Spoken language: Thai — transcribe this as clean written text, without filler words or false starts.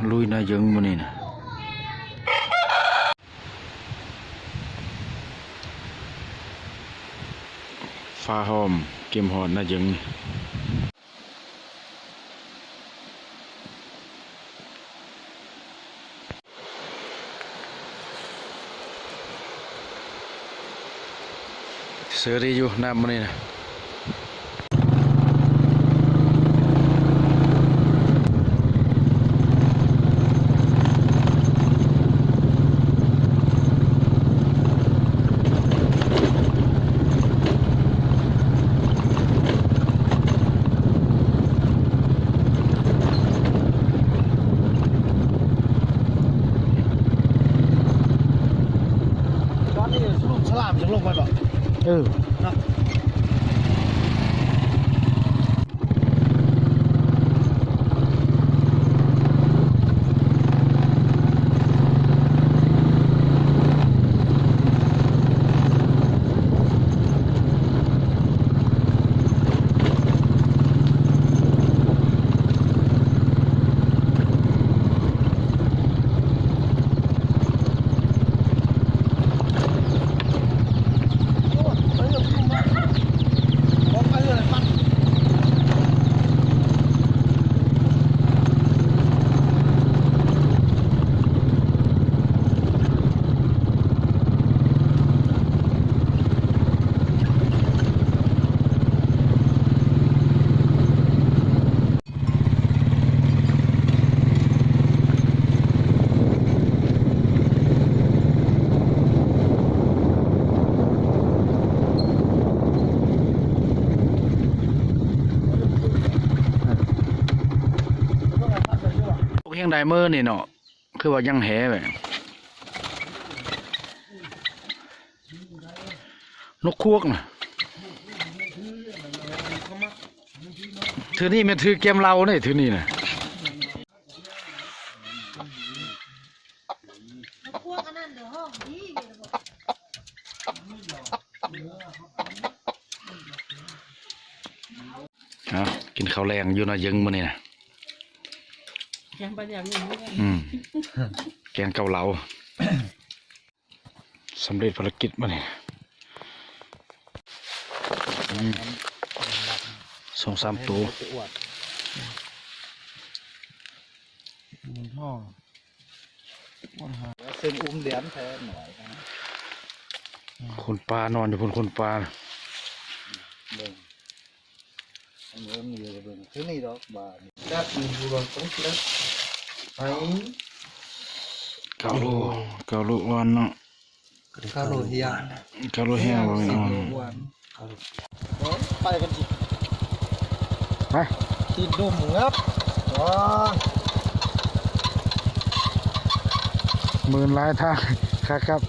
ลุยน่ายังมันนี่นะฟ้าหอมเกมหอนน่ายังเสือดีอยู่น้ำมันนี่นะตอนนี้ลูกฉลามยังลงไปบ่เนาะเฮียงไดเมอร์นี่เนาะคือว่ายังแหแบบนกควกนะถือนี่มันถือเกมเราเนี่ยถือนี่นะกินข้าวแรงอยู่นะยังมื้อนี่นะแกงปลาแดกแกงเกาเหลาสำเร็จภารกิจมาเนี่ย2-3 ตัวเส้นอุ้มเหรียญแทนหน่อยคนปลานอนอยู่บนคนปลาเบิ่งอันนี้มีเบิ่งคือนี่ดอกบาทจัดอยู่บนตรงนั้นไอ้เกาลูวันเนาะข้าวโรเฮียแห้งวันนอนไปกันสิไปติดดุมงับว้าหมื่นหลายทางครับ